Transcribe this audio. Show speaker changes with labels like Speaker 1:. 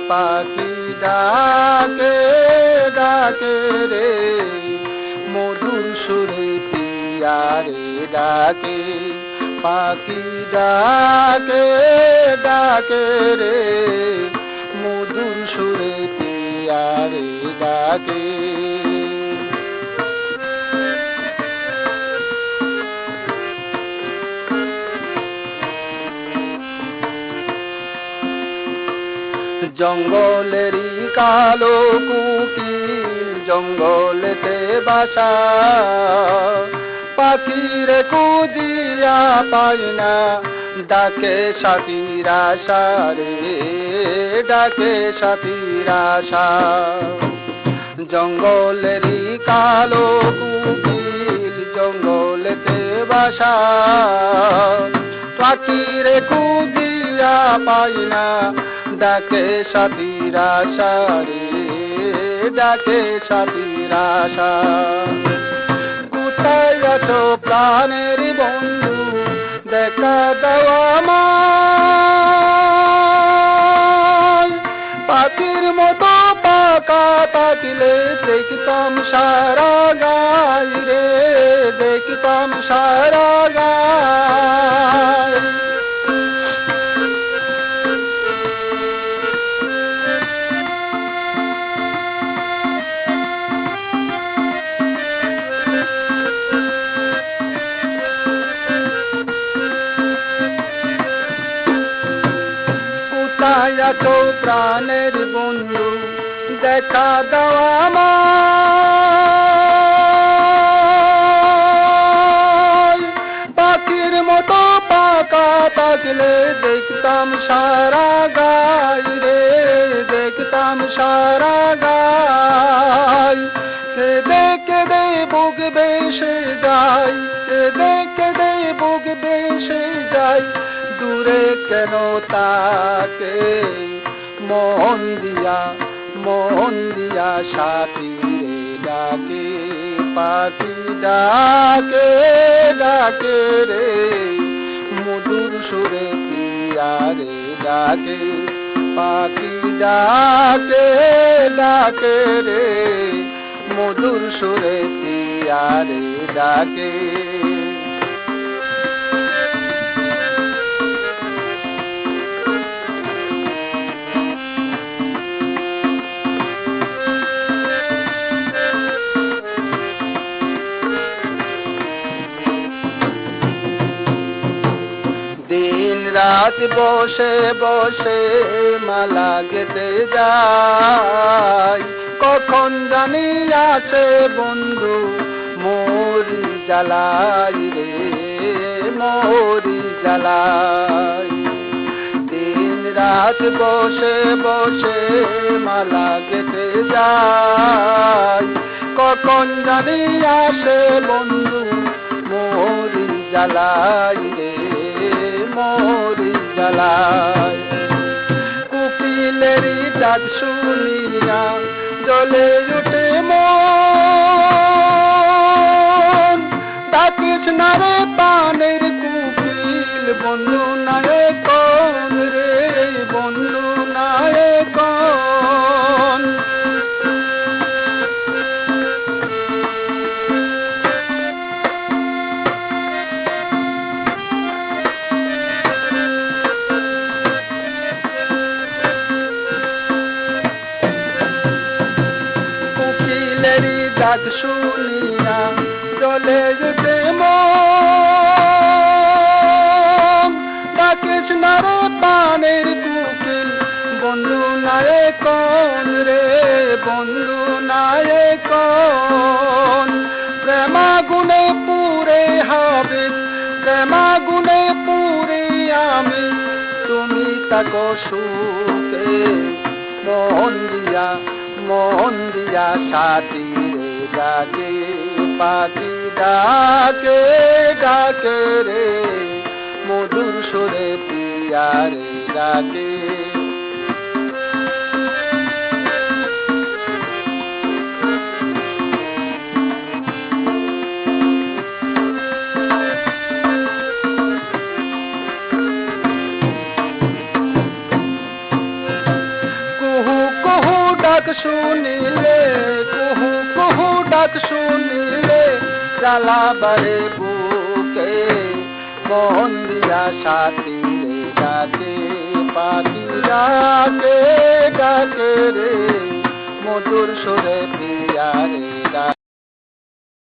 Speaker 1: পাখি ডাকে ডাকে রে, মধুর সুরে পিয়ারে ডাকে, পাখি ডাকে ডাকে রে, মধুর সুরে পিয়ারে ডাকে। জঙ্গলেরই কালো কুকিল জঙ্গলেতে বাসা, পাখিরে কুদিয়া পাই না, ডাকে সাথীর আশা রে, ডাকে সাথীর আশা। জঙ্গলেরই কালো কুকিল জঙ্গলেতে বাসা, পাখিরে কুদিয়া পাই না, ডাকে সাথীর আশা রে, ডাকে সাথীর আশা। কোথায় আছো প্রাণের বন্ধু, দেখা দাও আমায়, পাখির মতো পাকা পাখিলে দেখতাম সারা গাই রে, দেখতাম সারা গাই। কোথায় আছো প্রাণের বন্ধু, দেখা দাও আমায়, পাখির মতো পাকা পাখলে দেখতাম সারা গাই রে, দেখতাম সারা গাই। কেঁদে কেঁদে বুক বেসে যাই, কেঁদে কেঁদে বুক বেসে যাই, দূরে কেন তাকে মন দিয়া সাথী রে ডাকে, পাখি ডাকে ডাকে রে, মধুর সুরে পিয়ারে ডাকে, পাখি ডাকে ডাকে রে, মধুর সুরে পিয়ারে ডাকে। দিন রাত বসে বসে মালা গেতে যাই, কখন জানি আছে বন্ধু মোরি জ্বালাই রে, মোরি জ্বালাই। দিন রাত বসে বসে মালা গেতে যাই, কখন জানি আসে বন্ধু মোরি জ্বালাই রে, মোরি জ্বালাই। কুকিলেরই ডাক শুনিয়া জ্বলে উঠে মন, ডাকিস না রে পানের কুকিল, বন্ধু নায়ে কোন রে, বন্ধু নায়ে কোন। ডাক শুনিয়া জ্বলে উঠে মন, ডাকিস না রে পানের কুকিল, বন্ধু নায়ে কোন রে, বন্ধু নায়ে কোন। প্রেমাগুনে পুরে হাবিস, প্রেমাগুনে পুরে আমি, তুমি তাকো সুখে মন দিয়া সাথী রে ডাকে, পাখি ডাকে ডাকে রে, মধুর সুরে পিয়ারে ডাকে। ডাক শুনিলে, কুহু কুহু ডাক শুনিলে জ্বালা বাড়ে বুকে। মন দিয়া সাথী রে ডাকে, পাখি ডাকে ডাকে রে, মধুর সুরে প্রিয়া রে